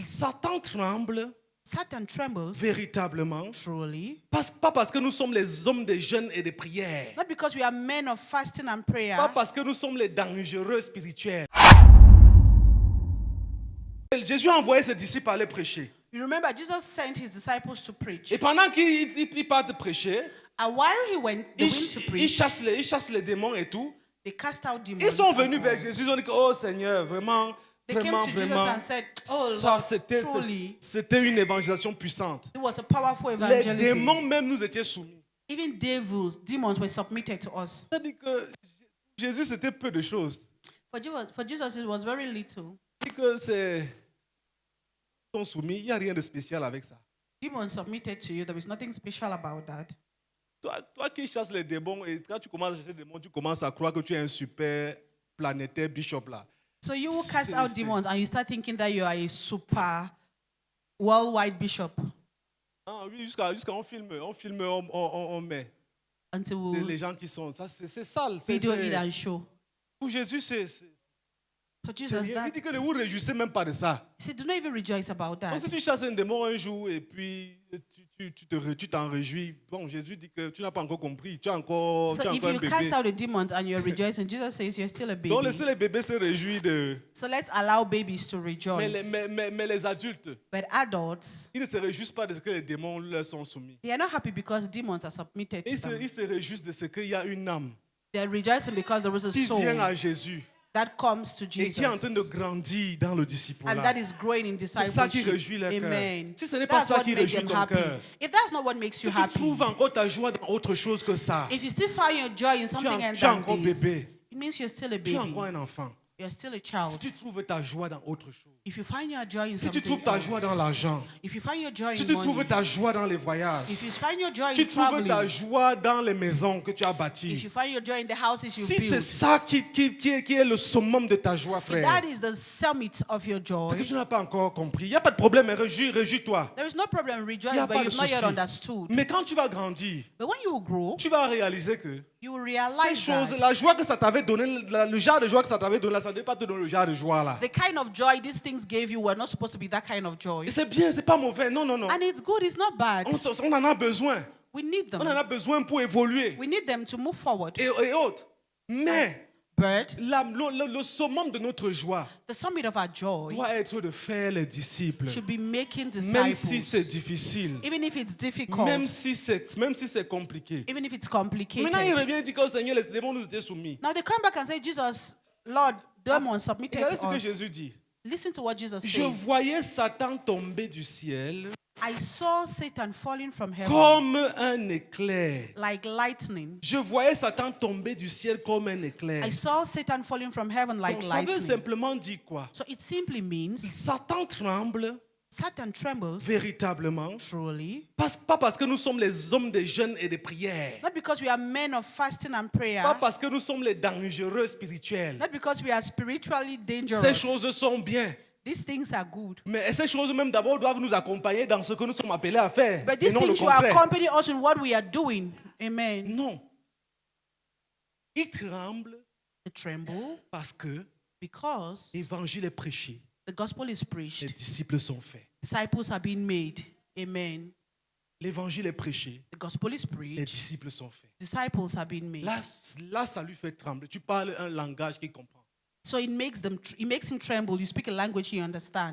Satan tremble Satan trembles véritablement, truly, pas parce que nous sommes les hommes des jeûnes et des prières, not because we are men of fasting and prayer, pas parce que nous sommes les dangereux spirituels. Jésus a envoyé ses disciples aller prêcher. You remember Jesus sent his disciples to preach. Et pendant qu'ils partent prêcher, And while they went to ils preach, chassent les démons et tout. they cast out demons. Ils sont and venus all. vers Jésus, ils ont dit que, oh Seigneur, vraiment, They came to Jesus vraiment, and said, "Oh ça Lord, truly, c'était une évangélisation puissante. it was a powerful Les evangelism. démons même nous étaient soumis. Even demons were submitted to us. C'est-à-dire que Jésus, c'était peu de choses. For Jesus, it was very little. C'est-à-dire que ils sont soumis, il n'y a rien de spécial avec ça. Demons submitted to you. There is nothing special about that. Toi qui chasses les démons, et quand tu commences à chasser les démons, tu commences à croire que tu es un super planétaire bishop là. So you will cast out demons and you start thinking that you are a super worldwide bishop Ah oui, jusqu'à on filme, on met. until Les we gens qui sont, ça c'est sale. video it and show. Pour Jésus, c'est For Jesus, rien. that Il dit que ne vous réjouissez même pas de ça. he said, do not even rejoice about that. Donc, si tu chasses un démon un jour et puis tu t'en réjouis, bon, Jésus dit que tu n'as pas encore compris, tu es encore So if un you bébé. cast out the demons and you're rejoicing, Jesus says you're still a baby. Donc laissez les bébés se réjouir de... So let's allow babies to Mais rejoice. mais les adultes, But adults, ils ne se réjouissent pas de ce que les démons leur sont soumis. they are not happy because demons are submitted to Ils them. se réjouissent de ce qu'il y a une âme They are rejoicing because there is a qui soul vient à Jésus that comes to et qui est en train de Jesus. grandir dans le And disciple. that is growing in C'est ça qui discipleship. réjouit leur cœur. Amen. Si ce n'est pas That's ça what qui makes réjouit them ton happy. cœur, If that's not what makes si you tu happy, trouves encore ta joie dans autre chose que ça, if you still find your joy in something tu es than encore this, bébé. it means you're still a tu es baby. encore un enfant. You're still a Si child. tu trouves ta joie dans autre chose, If you find your joy in si tu something trouves ta joie dans else, l'argent, if you find your joy si in tu trouves money, ta joie dans les voyages, if you find your joy tu in trouves ta traveling, joie dans les maisons que tu as if bâties, you find your joy in the houses you si c'est build, ça qui est le summum de ta joie, if frère, that is the summit of your c'est que joy, tu n'as pas encore compris. Il n'y a pas de problème, mais réjouis-toi. there is no problem Il rejoice, n'y a but pas de you've not yet souci. understood. Mais quand tu vas grandir, But when you grow, tu vas réaliser que you will ces realize choses, that la joie que ça t'avait donné, le genre de joie que ça t'avait donné, ça ne devait pas te donner le genre de joie là. the kind of joy these things gave you were not supposed to be that kind of joy. Et c'est bien, c'est pas mauvais. Non, non, non. And it's good, it's not bad. On en a besoin. We need On en them. a besoin pour évoluer We need them to move forward. et autres. Mais But le summum de notre joie the summit of our joy doit être de faire les disciples. should be making Même si c'est disciples. difficile. Even if it's difficult, Même si c'est compliqué. even if it's Maintenant, il complicated. revient et dit que Seigneur, les démons nous étaient soumis. Now they come back and say, Jesus, Lord, demons submitted Regardez ce to que us. Jésus dit. Listen to what Jesus Je says. voyais Satan tomber du ciel I saw Satan falling from heaven comme un éclair. like lightning. Je voyais Satan tomber du ciel comme un éclair. I saw Satan falling from heaven like Donc, ça veut lightning. simplement dire quoi? So it simply means Satan tremble Satan trembles véritablement, truly, pas parce que nous sommes les hommes des jeûnes et des prières, not because we are men of fasting and prayer, pas parce que nous sommes les dangereux spirituels. not because we are spiritually Ces dangerous. choses sont bien, These things are good. mais ces choses même d'abord doivent nous accompagner dans ce que nous sommes appelés à faire, But et these non le things should contraire. accompany us in what we are doing. Amen. Non. Ils tremblent They tremble parce que because l'évangile est prêché, the gospel is les preached. disciples sont faits. Disciples are being made. Amen. L'évangile est prêché, The gospel is les preached. disciples sont faits. Disciples are being made. Là, ça lui fait trembler. Tu parles un langage qu'il comprend. So it makes him tremble. You speak a language he understands.